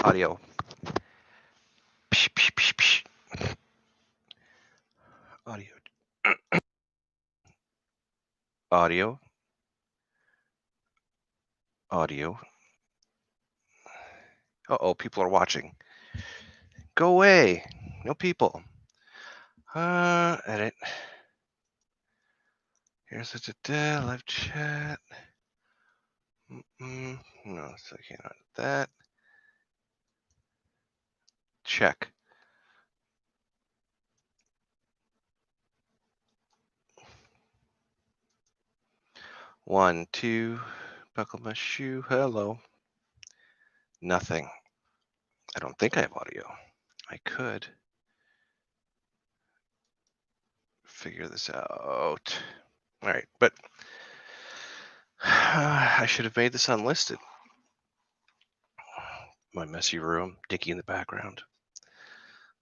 Audio. Psh, psh, psh, psh. Audio. Audio. Audio. Uh-oh, people are watching. Go away. No people. Edit. Here's the live chat. No, so I can't edit that. Check. One, two. Buckle my shoe. Hello. Nothing. I don't think I have audio. I could figure this out. All right, but I should have made this unlisted. My messy room, Dickie in the background.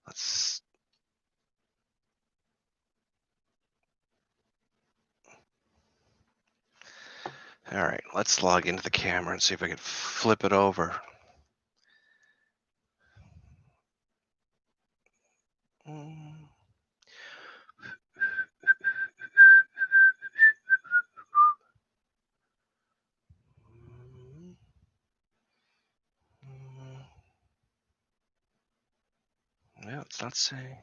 Let's. All right, let's log into the camera and see if I can flip it over. No, it's not saying.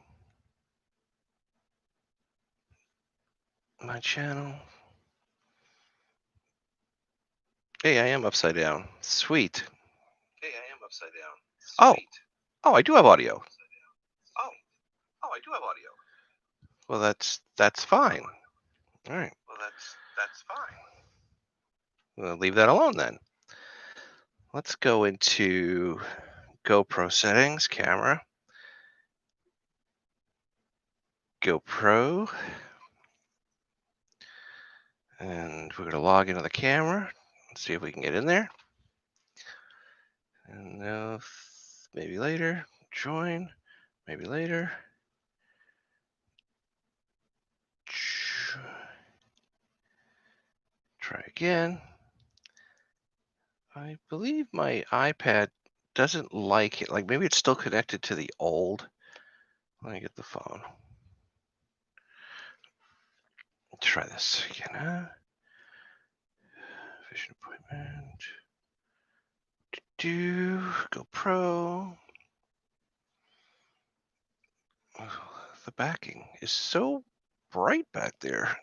My channel. Hey, I am upside down. Sweet. Hey, I am upside down. Sweet. Oh, I do have audio. Oh, I do have audio. Well, that's fine. All right. Well, that's fine. We'll leave that alone then. Let's go into GoPro settings, camera. GoPro. And we're going to log into the camera and see if we can get in there. And now, maybe later, join, maybe later. Try again. I believe my iPad doesn't like it. Like maybe it's still connected to the old. Let me get the phone. Try this again. Vision appointment. GoPro. Oh, the backing is so bright back there.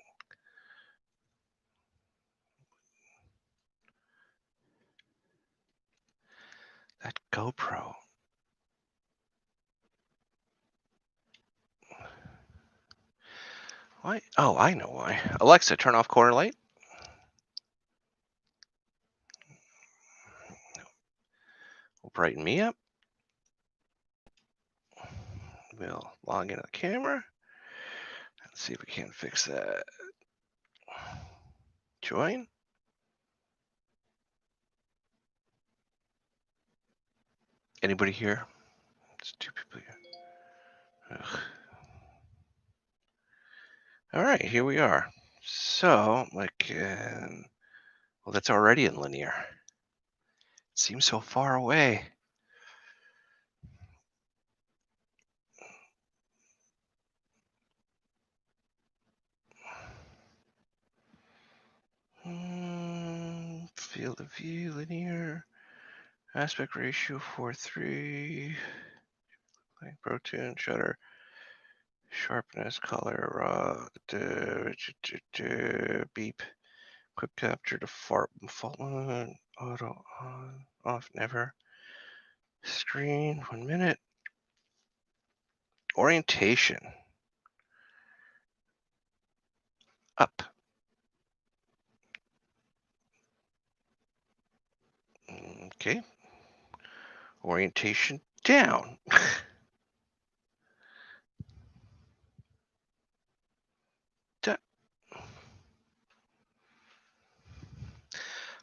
That GoPro. Why? Oh, I know why. Alexa, turn off corner light. Will brighten me up. We'll log into the camera. Let's see if we can fix that. Join. Anybody here? It's two people here. Ugh. All right, here we are. So, well, that's already in linear. It seems so far away. Field of view, linear. Aspect ratio 4:3. Protein, shutter. Sharpness, color, raw, beep. Quick capture, default, auto, on, off, never. Screen, 1 minute. Orientation. Up. Okay. Orientation down.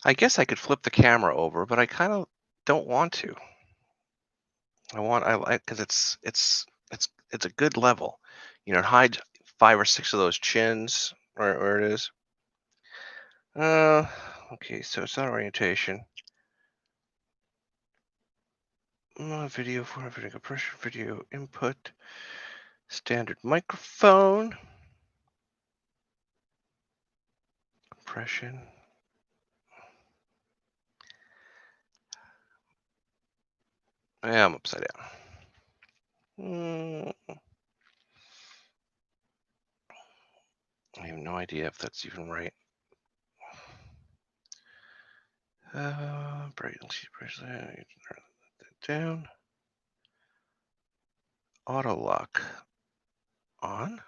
I guess I could flip the camera over, but I kind of don't want to. I like because it's a good level. You know, it hides 5 or 6 of those chins where it is. Okay, so it's not orientation. Video for video compression, video input, standard microphone, compression. Yeah, I'm upside down. I have no idea if that's even right. Brightness down. Auto lock on.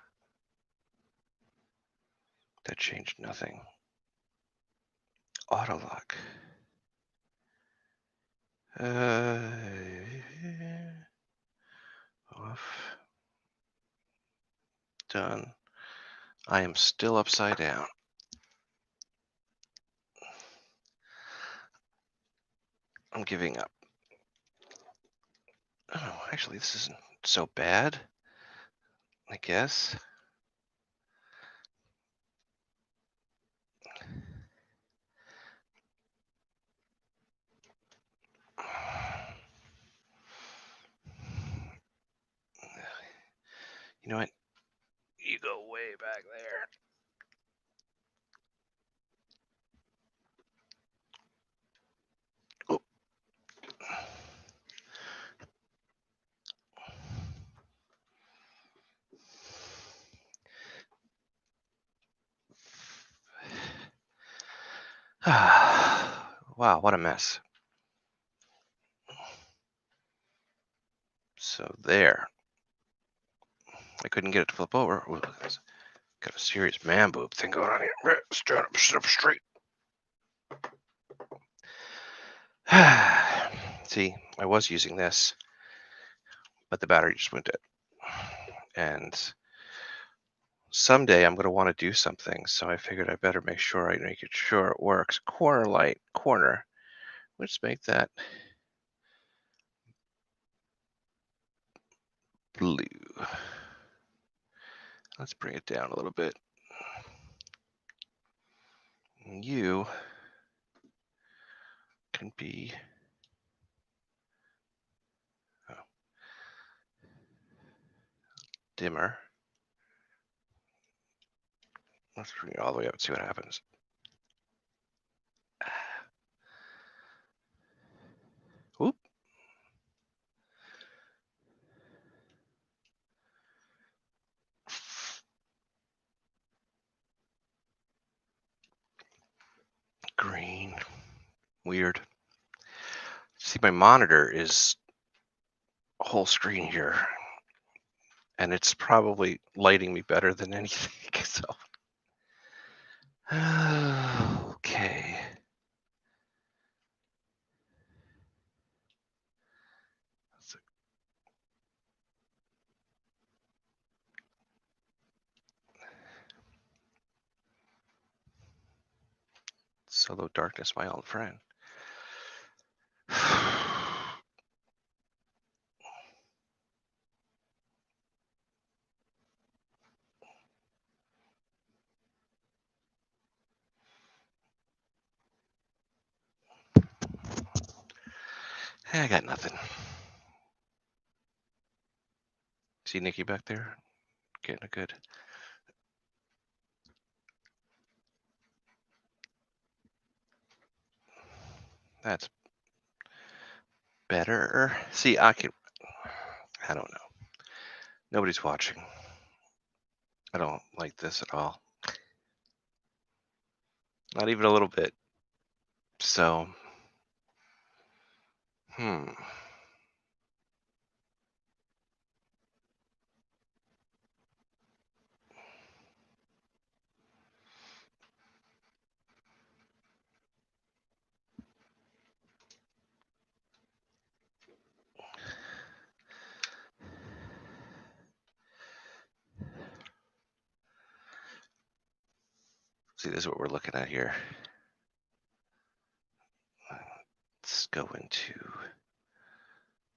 That changed nothing. Auto lock. Off. Done. I am still upside down. I'm giving up. Oh, actually, this isn't so bad, I guess. You know what? You go way back there. Oh. Wow, what a mess. So there. I couldn't get it to flip over. Ooh, got a serious man boob thing going on here. Stand up, sit up straight. See, I was using this, but the battery just went dead. And someday I'm going to want to do something, so I figured I better make sure it works. Corner light, corner. Let's make that blue. Let's bring it down a little bit. You can be dimmer. Let's bring it all the way up and see what happens. Oop. Green. Weird. See, my monitor is a whole screen here, and it's probably lighting me better than anything. So, okay. Solo darkness, my old friend. I got nothing. See Nikki back there? Getting a good. That's better. See, I don't know. Nobody's watching. I don't like this at all. Not even a little bit. So, see, this is what we're looking at here. Let's go into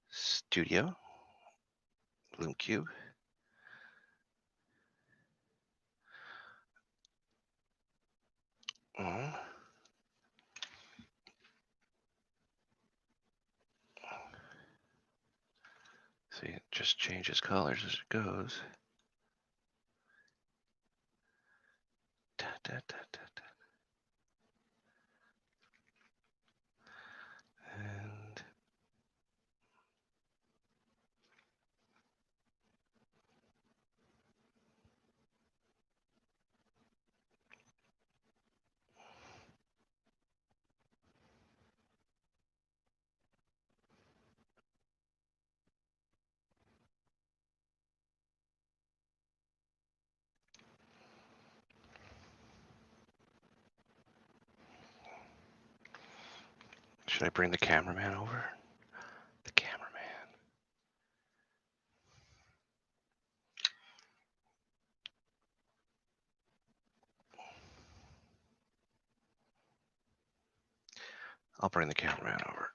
Studio, Bloom Cube. just changes colors as it goes. Da, da, da, da, da. And should I bring the cameraman over? The cameraman. I'll bring the cameraman over.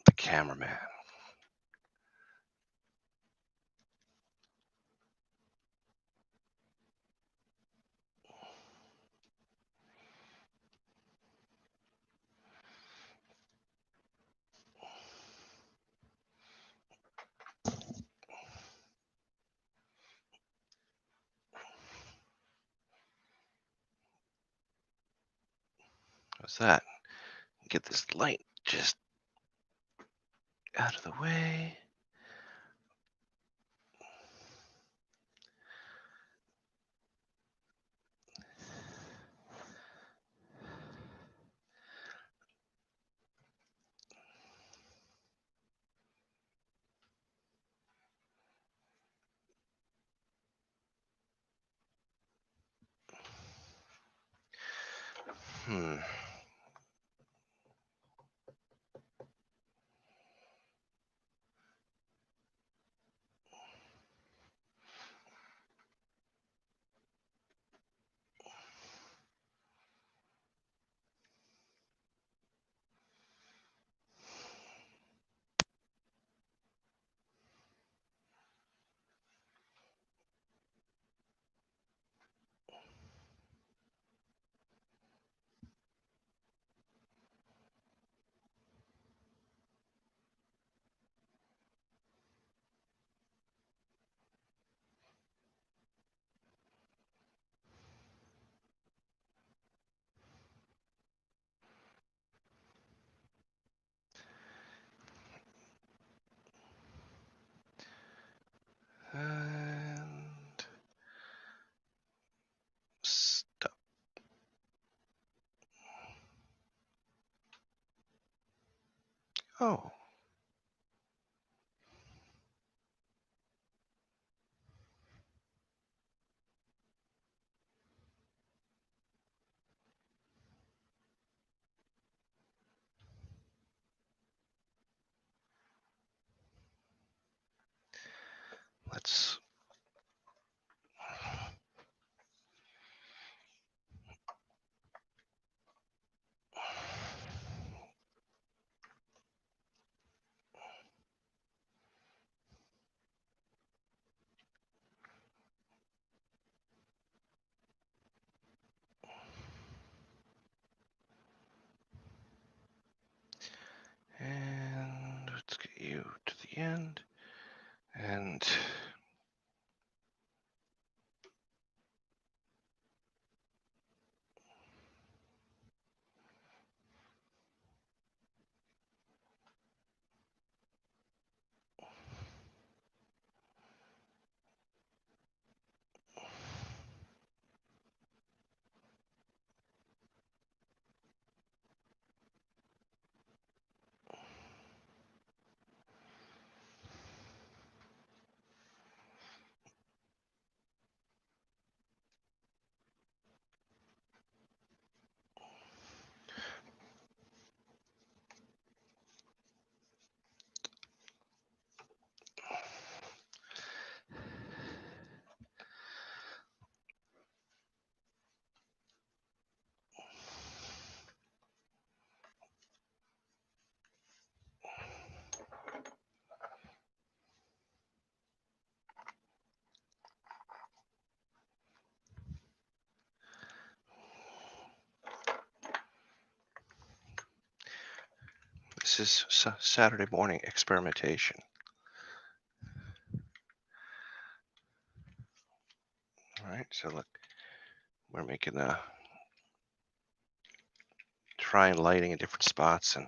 The cameraman. What's that? Get this light just out of the way. Hmm. And stop. Oh. Let's. this is Saturday morning experimentation. All right, so look, we're making trying lighting in different spots, and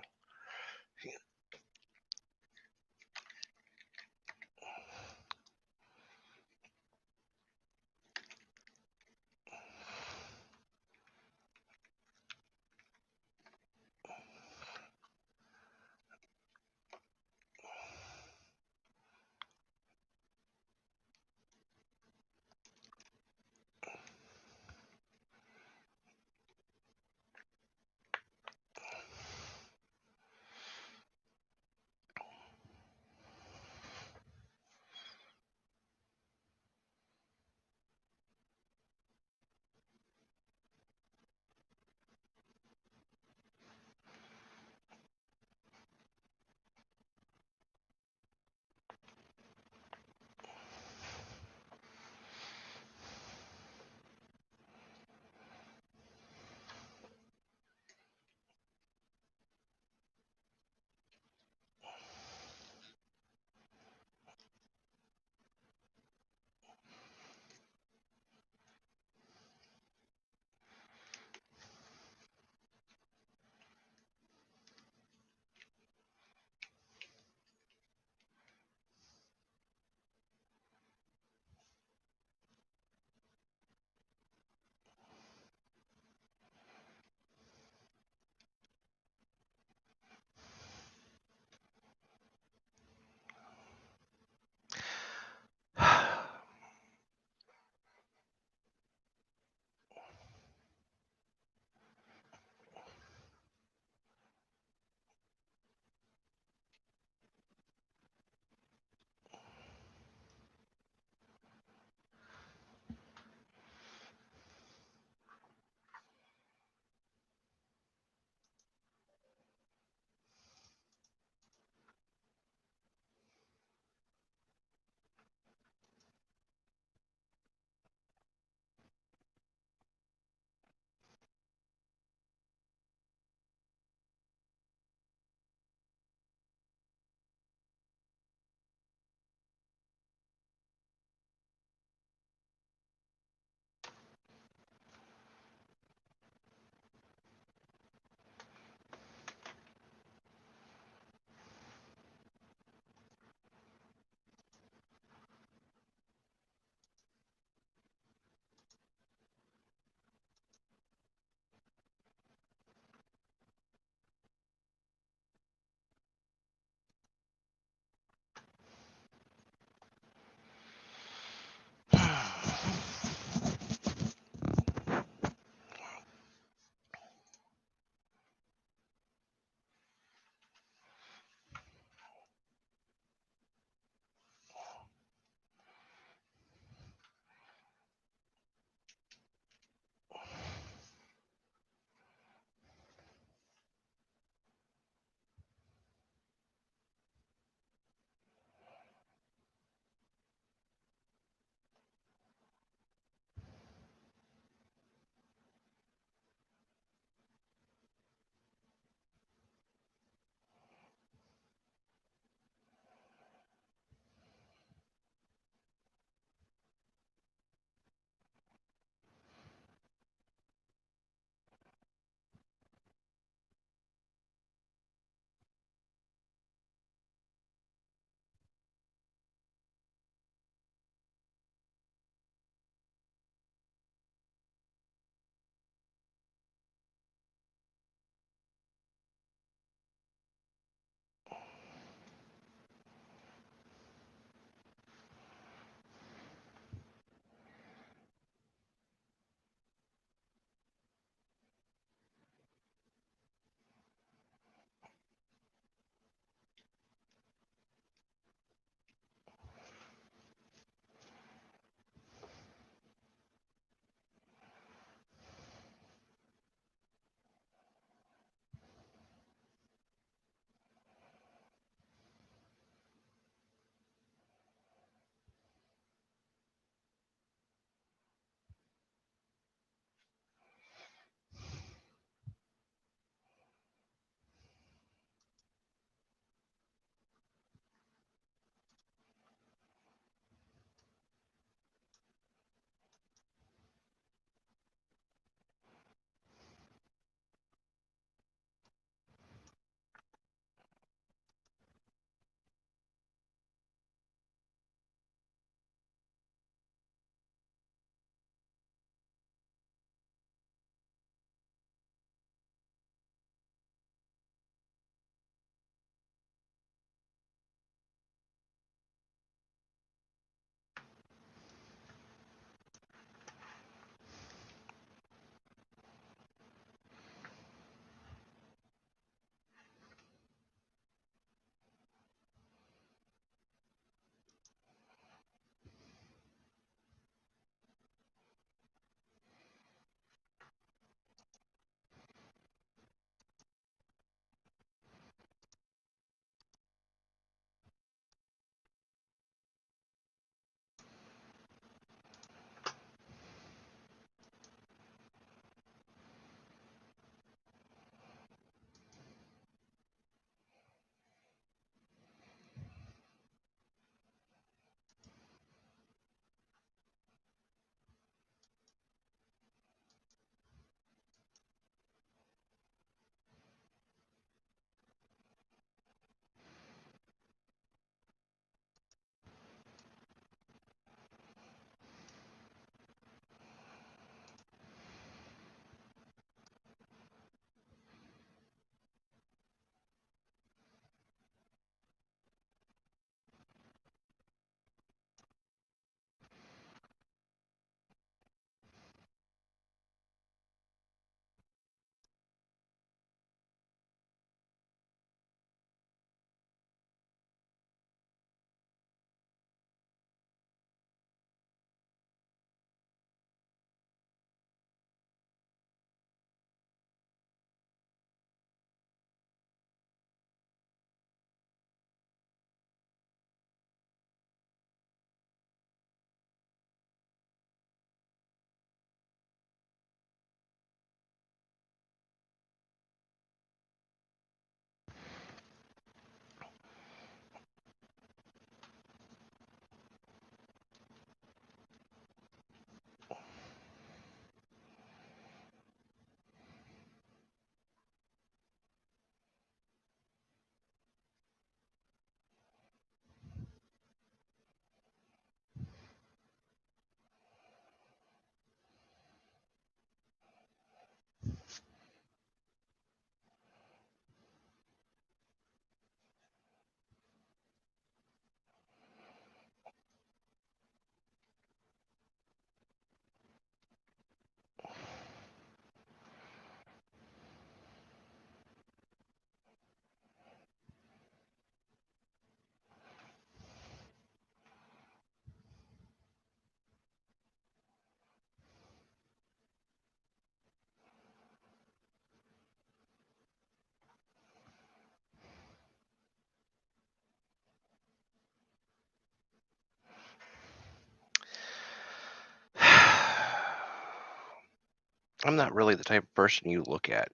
I'm not really the type of person you look at.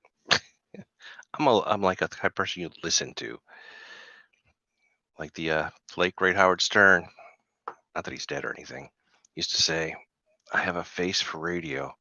I'm like a type of person you listen to, like the late great Howard Stern. Not that he's dead or anything. Used to say, "I have a face for radio."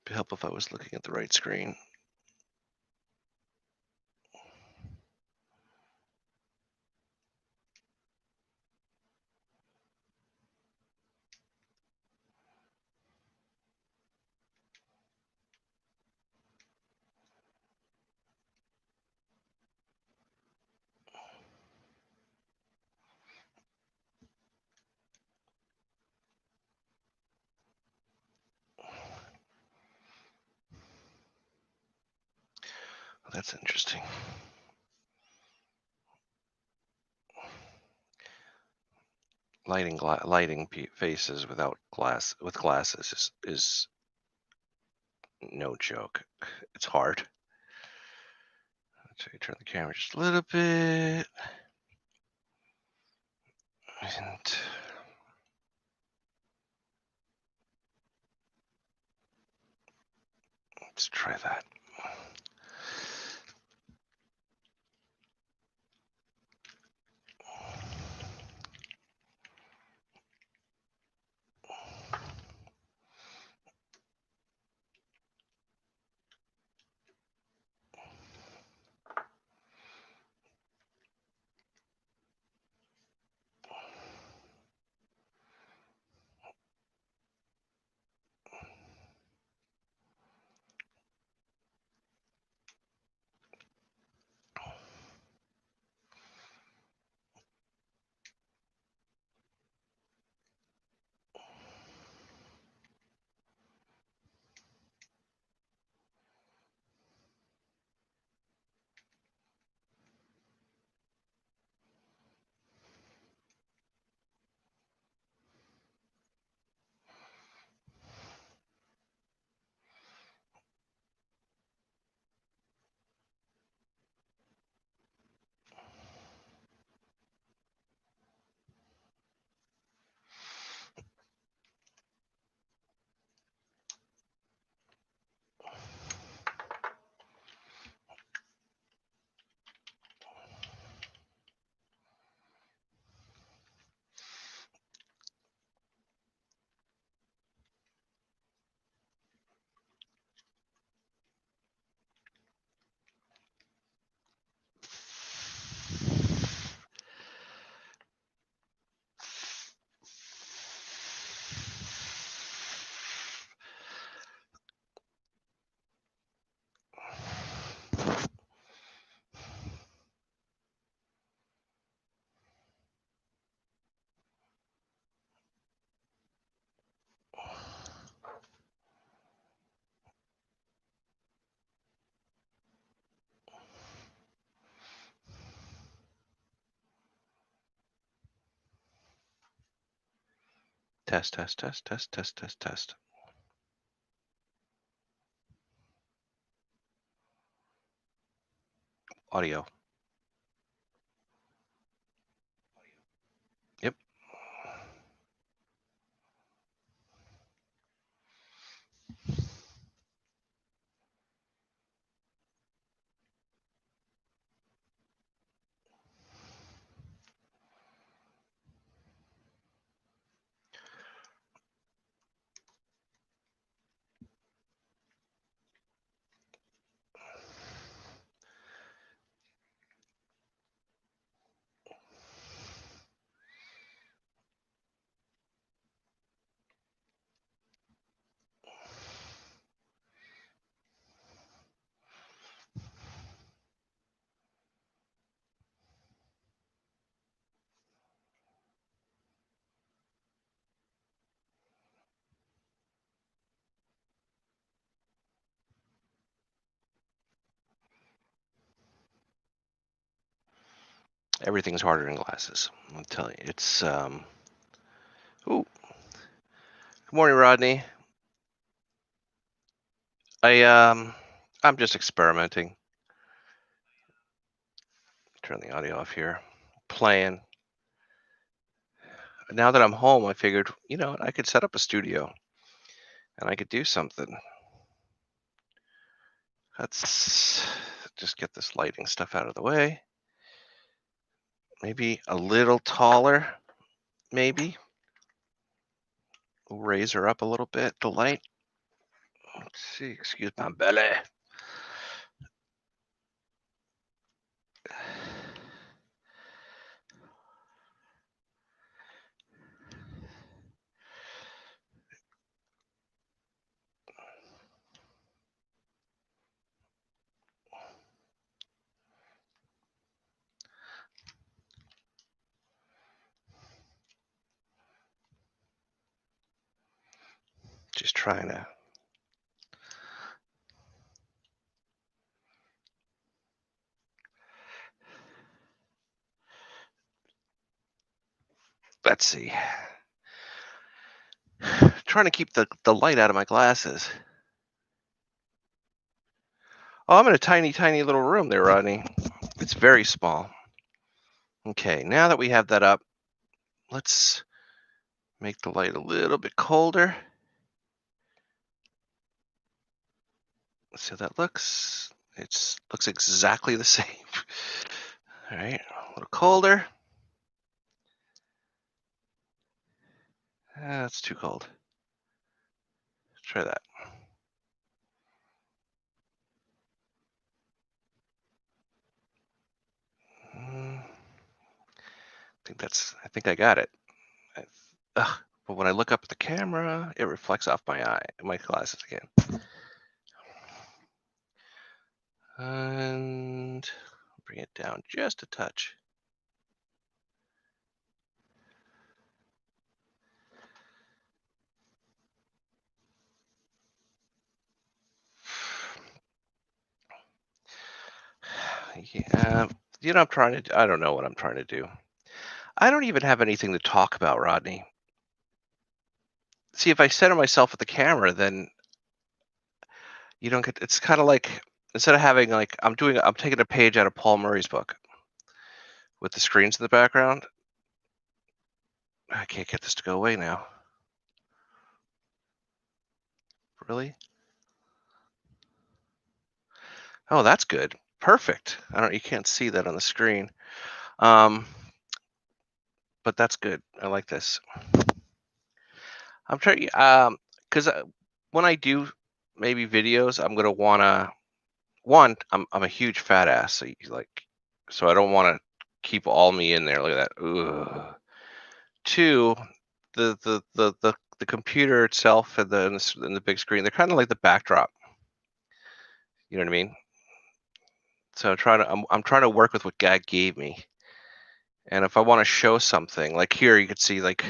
It'd help if I was looking at the right screen. That's interesting. Lighting faces without glasses is no joke. It's hard. So you turn the camera just a little bit, and let's try that. Test, test, test, test, test, test, test. Audio. Yep. Everything's harder in glasses. I'll tell you. It's Ooh. Good morning, Rodney. I'm just experimenting. Turn the audio off here. Playing. Now that I'm home, I figured, I could set up a studio and I could do something. Let's just get this lighting stuff out of the way. Maybe a little taller, maybe. We'll raise her up a little bit, the light. Let's see, excuse my belly. Just trying to. Let's see. Trying to keep the light out of my glasses. Oh, I'm in a tiny, tiny little room there, Rodney. It's very small. Okay, now that we have that up, let's make the light a little bit colder. Let's see how that looks. It looks exactly the same. All right, a little colder. That's too cold. Let's try that. I think I got it. But when I look up at the camera, it reflects off my glasses again. And bring it down just a touch. Yeah, I don't know what I'm trying to do. I don't even have anything to talk about, Rodney. See, if I center myself at the camera, then you don't get. It's kind of like instead of having like I'm taking a page out of Paul Murray's book with the screens in the background. I can't get this to go away now. Really? Oh, that's good. Perfect. You can't see that on the screen. But that's good. I like this. I'm trying, because when I do maybe videos, I'm gonna wanna I'm a huge fat ass, so I don't want to keep all me in there. Look at that. Ugh. Two, the computer itself and the big screen, they're kind of like the backdrop. You know what I mean? So I'm trying to work with what God gave me. And if I want to show something, like here, you could see like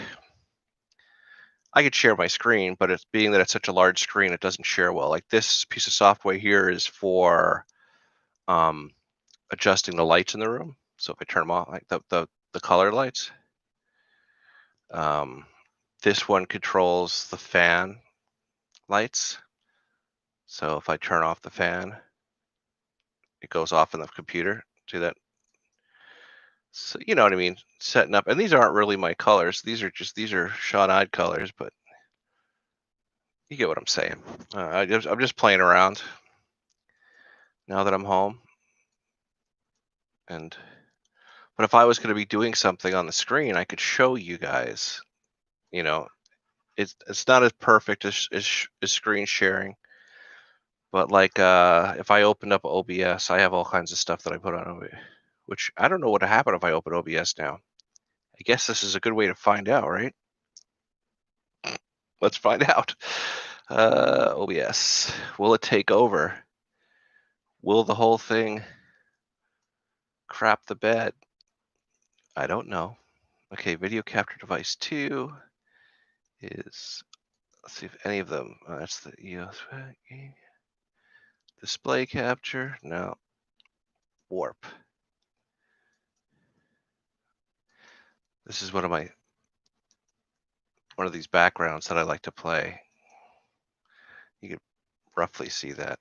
I could share my screen, but it's being that it's such a large screen, it doesn't share well. Like this piece of software here is for adjusting the lights in the room. So if I turn them off, like the color lights, this one controls the fan lights. So if I turn off the fan, it goes off in the computer. See that? So you know what I mean? Setting up, and these aren't really my colors. These are Sean-eyed colors, but you get what I'm saying. I'm just playing around now that I'm home. But if I was going to be doing something on the screen, I could show you guys. You know, it's not as perfect as screen sharing, but like if I opened up OBS, I have all kinds of stuff that I put on OBS, which I don't know what would happen if I open OBS now. I guess this is a good way to find out, right? Let's find out. OBS, will it take over? Will the whole thing crap the bed? I don't know. Okay, video capture device 2 is, let's see if any of them, that's the EOS display capture, no, warp. This is one of these backgrounds that I like to play. You can roughly see that.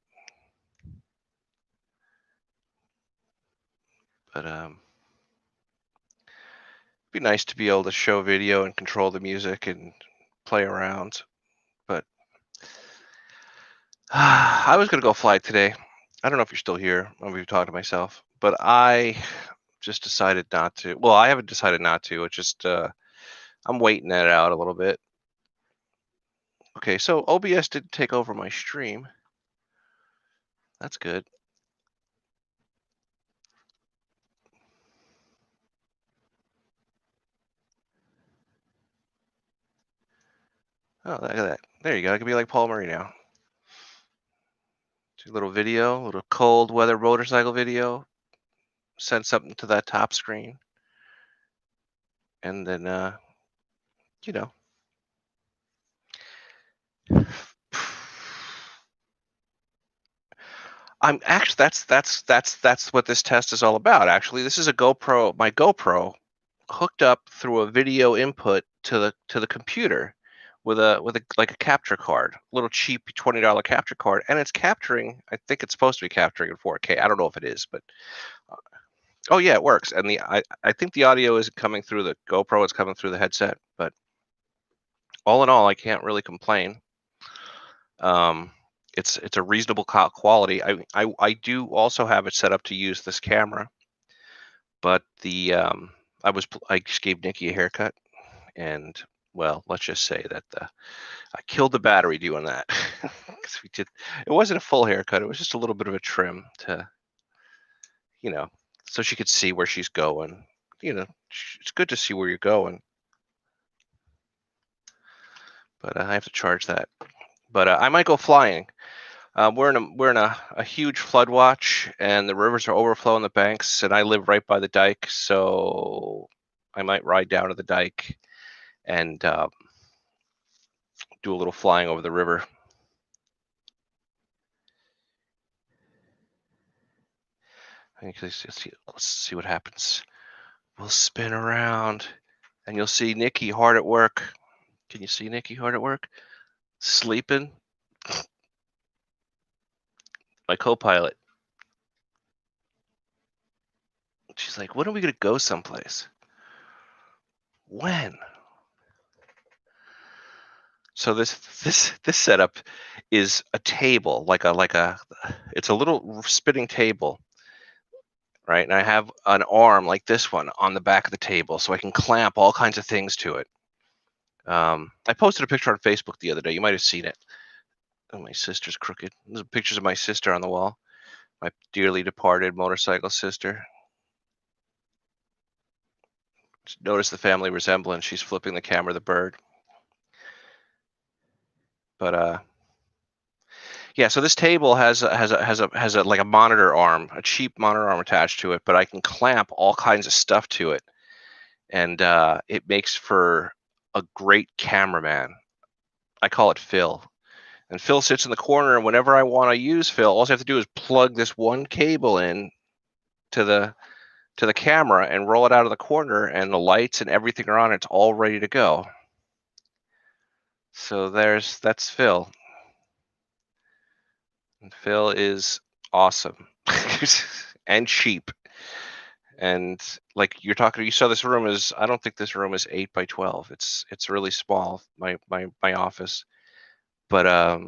But it'd be nice to be able to show video and control the music and play around. But I was gonna go fly today. I don't know if you're still here. Maybe talking to myself, but I just decided not to. Well, I haven't decided not to. It's just I'm waiting that out a little bit. Okay, so OBS didn't take over my stream. That's good. Oh, look at that. There you go. I can be like Paul Murray now. Do a little video, a little cold weather motorcycle video. Send something to that top screen. And then, you know. I'm actually that's what this test is all about. Actually, this is a GoPro, my GoPro, hooked up through a video input to the computer with a like a capture card, little cheap $20 capture card, and it's capturing. I think it's supposed to be capturing in 4K. I don't know if it is, but oh yeah, it works. And I think the audio isn't coming through the GoPro; it's coming through the headset. But all in all, I can't really complain. It's a reasonable quality. I do also have it set up to use this camera, but I just gave Nikki a haircut, and well, let's just say that I killed the battery doing that. 'Cause it wasn't a full haircut; it was just a little bit of a trim to, you know, so she could see where she's going. You know, it's good to see where you're going, but I have to charge that. But I might go flying. We're in a huge flood watch, and the rivers are overflowing the banks, and I live right by the dike, so I might ride down to the dike and do a little flying over the river. Let's see what happens. We'll spin around, and you'll see Nikki hard at work. Can you see Nikki hard at work? Sleeping. My co-pilot. She's like, when are we gonna go someplace? When? So this setup is a table, it's a little spinning table, right? And I have an arm like this one on the back of the table, so I can clamp all kinds of things to it. I posted a picture on Facebook the other day. You might have seen it. Oh, my sister's crooked. There's pictures of my sister on the wall. My dearly departed motorcycle sister. Notice the family resemblance. She's flipping the camera, the bird. But yeah, so this table has a like a monitor arm, a cheap monitor arm attached to it, but I can clamp all kinds of stuff to it, and it makes for a great cameraman. I call it Phil, and Phil sits in the corner, and whenever I want to use Phil, all I have to do is plug this one cable in to the camera and roll it out of the corner, and the lights and everything are on. It's all ready to go. So that's Phil. And Phil is awesome and cheap. And like you're talking, you saw this room is, I don't think this room is 8 by 12. It's really small, my office. But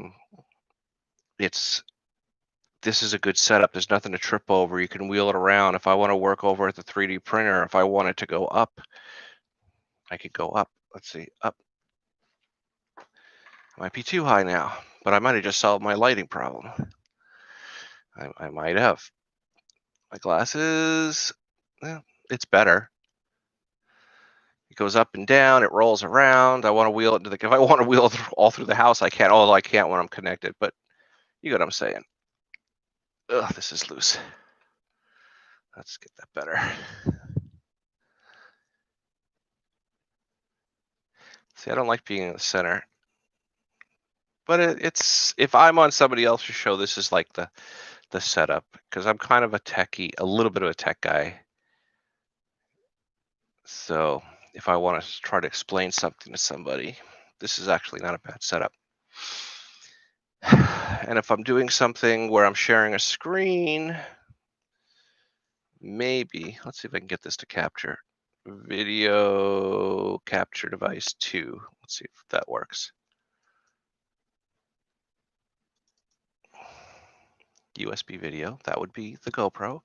this is a good setup. There's nothing to trip over. You can wheel it around. If I want to work over at the 3D printer, if I want it to go up, I could go up. Let's see, up. Might be too high now, but I might have just solved my lighting problem. I might have. My glasses, well, it's better. It goes up and down. It rolls around. I want to wheel it if I want to wheel it all through the house, I can. Although I can't when I'm connected. But you get what I'm saying. Ugh, this is loose. Let's get that better. See, I don't like being in the center. But it's if I'm on somebody else's show, this is like the setup, because I'm kind of a little bit of a tech guy. So if I want to try to explain something to somebody. This is actually not a bad setup. And if I'm doing something where I'm sharing a screen, maybe, let's see if I can get this to capture. Video capture device 2. Let's see if that works. USB video, that would be the GoPro.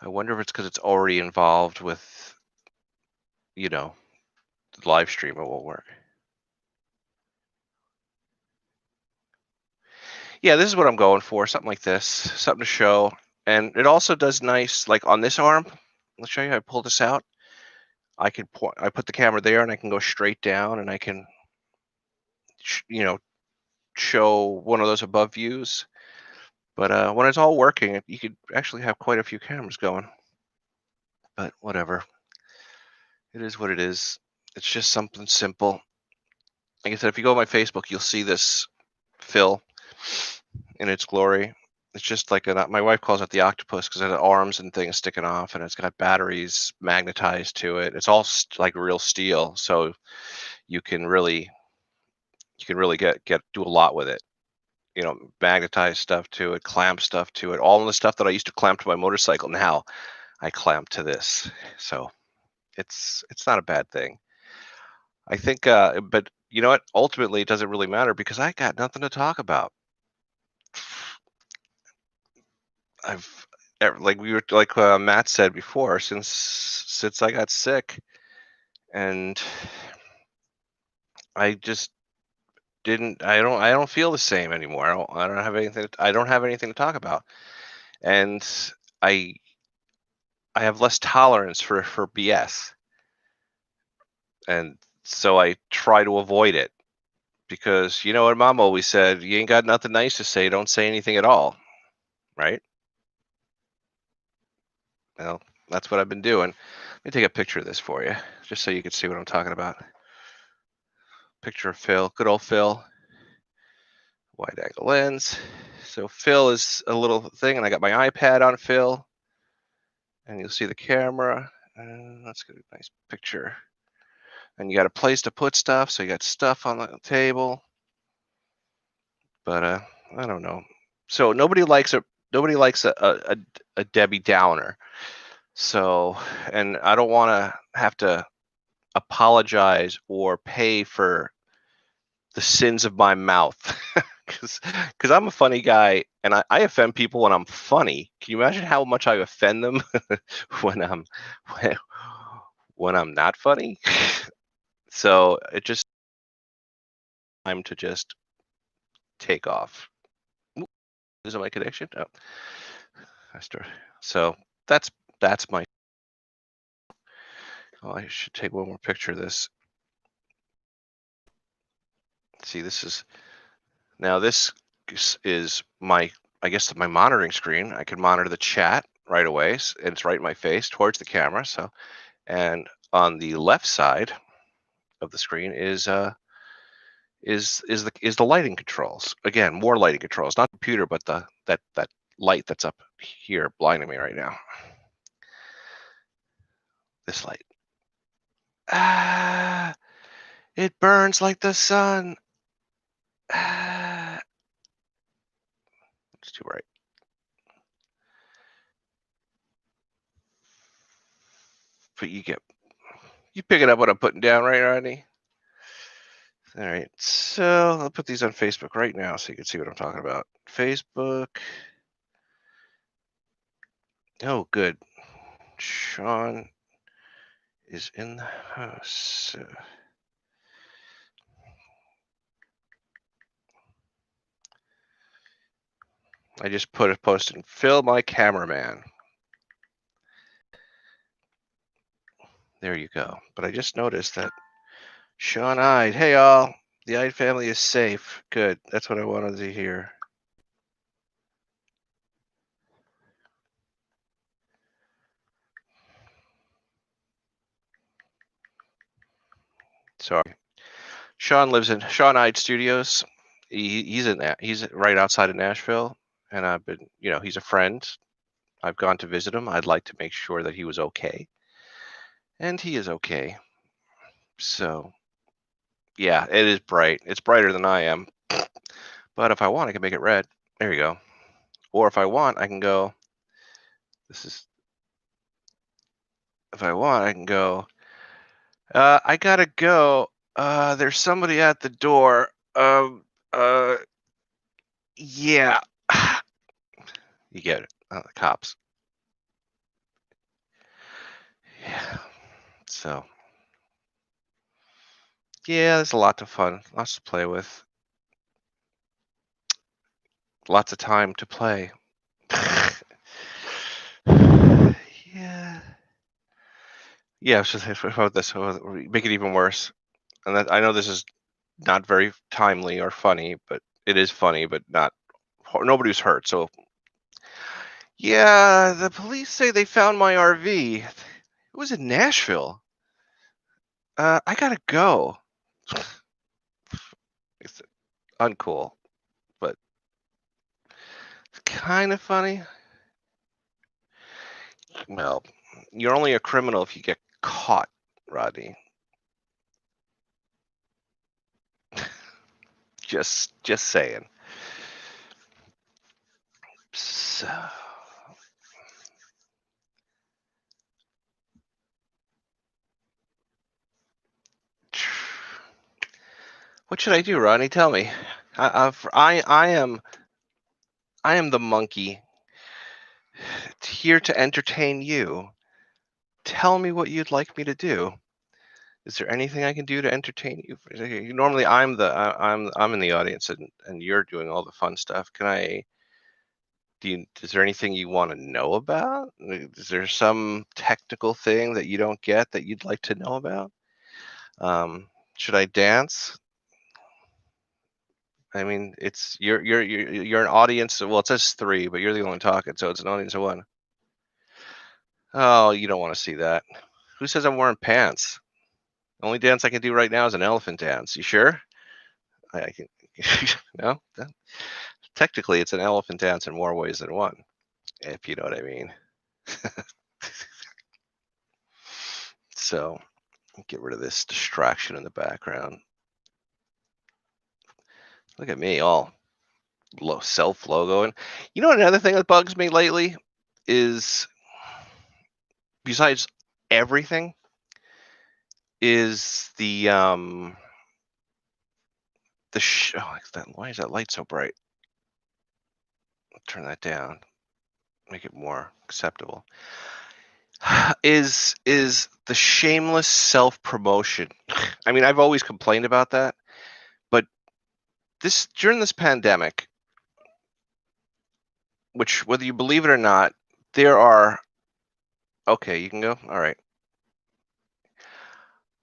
I wonder if it's because it's already involved with, the live stream, it won't work. Yeah, this is what I'm going for, something like this, something to show. And it also does nice, like on this arm, let's show you how I pull this out. I put the camera there and I can go straight down and I can, show one of those above views. But when it's all working, you could actually have quite a few cameras going. But whatever. It is what it is. It's just something simple. Like I said, if you go on my Facebook, you'll see this fill in its glory. It's just like my wife calls it the octopus because it has arms and things sticking off, and it's got batteries magnetized to it. It's all like real steel, so you can really do a lot with it. Magnetize stuff to it, clamp stuff to it. All the stuff that I used to clamp to my motorcycle, now I clamp to this. So it's not a bad thing. I think, but you know what? Ultimately, it doesn't really matter because I got nothing to talk about. Like Matt said before, since I got sick, and I just didn't. I don't feel the same anymore. I don't have anything. I don't have anything to talk about, and I have less tolerance for BS, and so I try to avoid it because you know what Mom always said: you ain't got nothing nice to say, don't say anything at all, right? Well, that's what I've been doing. Let me take a picture of this for you, just so you can see what I'm talking about. Picture of Phil, good old Phil. Wide angle lens. So Phil is a little thing, and I got my iPad on Phil, and you'll see the camera. Let's get a nice picture. And you got a place to put stuff, so you got stuff on the table. But I don't know. So nobody likes a Debbie Downer. So, and I don't want to have to apologize or pay for the sins of my mouth because I'm a funny guy and I offend people when I'm funny. Can you imagine how much I offend them when I'm when I'm not funny? So it just time to just take off. Ooh, is it my connection? Oh, I start. So that's my. Oh, I should take one more picture of this. See, this is my, I guess, my monitoring screen. I can monitor the chat right away, and it's right in my face towards the camera. So, and on the left side of the screen is the lighting controls. Again, more lighting controls, not the computer, but that light that's up here blinding me right now. This light. Ah, it burns like the sun. Ah, it's too bright. But you picking up what I'm putting down, right, Rodney? All right, so I'll put these on Facebook right now so you can see what I'm talking about. Facebook. Oh, good. Sean is in the house. I just put a post in Phil, my cameraman. There you go. But I just noticed that Sean Ide. Hey, all. The Ide family is safe. Good. That's what I wanted to hear. Sorry. Sean lives in Sean Ide Studios. He's right outside of Nashville, and I've been, he's a friend. I've gone to visit him. I'd like to make sure that he was okay, and he is okay. So, yeah, it is bright. It's brighter than I am. But if I want, I can make it red. There you go. Or if I want, I can go. This is. If I want, I can go. I gotta go. There's somebody at the door. Uh, yeah. You get it. The cops. Yeah. So, yeah, there's a lot of fun, lots to play with, lots of time to play. Yeah. Yeah, it's just about this. Make it even worse. And that, I know this is not very timely or funny, but it is funny, but not. Nobody's hurt. So, yeah, the police say they found my RV. It was in Nashville. I gotta go. It's uncool, but it's kind of funny. Well, you're only a criminal if you get caught, Rodney. Just saying. So, what should I do, Rodney? Tell me. I am the monkey here to entertain you. Tell me what you'd like me to do. Is there anything I can do to entertain you? Normally, I'm in the audience and you're doing all the fun stuff. Is there anything you want to know about? Is there some technical thing that you don't get that you'd like to know about? Should I dance? I mean, it's you're an audience. Well, it says three, but you're the only one talking, so it's an audience of one. Oh, you don't want to see that. Who says I'm wearing pants? The only dance I can do right now is an elephant dance. You sure? I can. No. Technically, it's an elephant dance in more ways than one, if you know what I mean. So, get rid of this distraction in the background. Look at me, all self logoing. You know, another thing that bugs me lately is, besides everything, is why is that light so bright? Turn that down, make it more acceptable. Is the shameless self promotion? I mean, I've always complained about that, but during this pandemic, which, whether you believe it or not, there are. Okay, you can go. All right.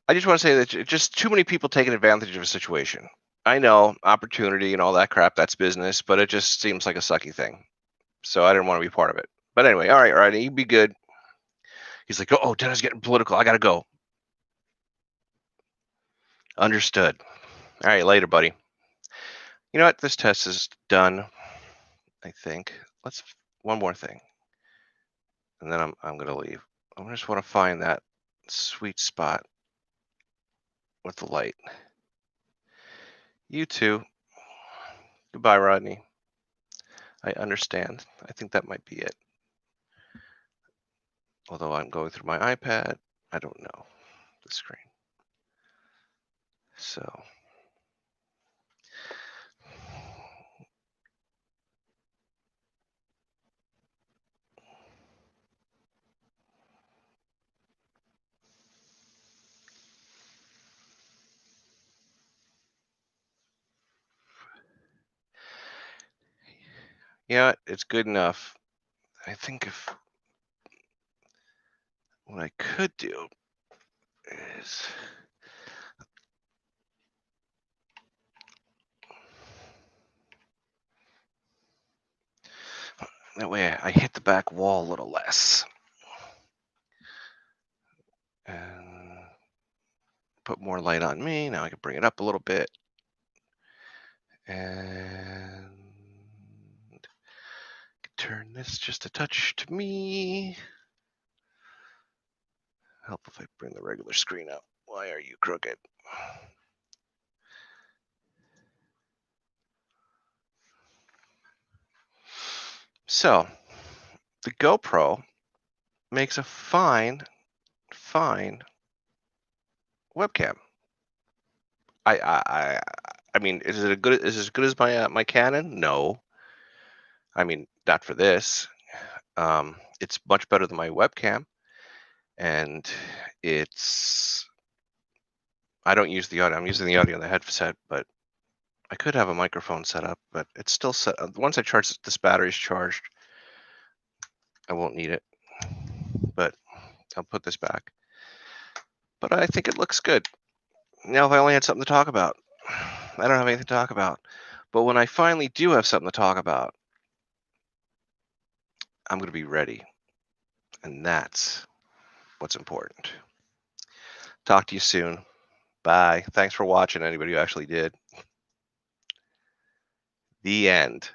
I just want to say that just too many people taking advantage of a situation. I know opportunity and all that crap, that's business, but it just seems like a sucky thing. So I didn't want to be part of it. But anyway, all right, you be good. He's like, oh, Dennis getting political. I gotta go. Understood. All right, later, buddy. You know what? This test is done, I think. Let's one more thing, and then I'm gonna leave. I just want to find that sweet spot with the light. You too. Goodbye, Rodney. I understand. I think that might be it. Although I'm going through my iPad, I don't know the screen. So, yeah, it's good enough. I think if what I could do is that way I hit the back wall a little less and put more light on me. Now I can bring it up a little bit and turn this just a touch to me. Help if I bring the regular screen up. Why are you crooked? So, the GoPro makes a fine webcam. I mean, is it as good as my Canon? No. I mean, not for this. It's much better than my webcam, and I don't use the audio. I'm using the audio on the headset, but I could have a microphone set up, but it's still set. Once I charge this battery's charged, I won't need it. But I'll put this back. But I think it looks good. Now, if I only had something to talk about, I don't have anything to talk about. But when I finally do have something to talk about, I'm going to be ready. And that's what's important. Talk to you soon. Bye. Thanks for watching, anybody who actually did. The end.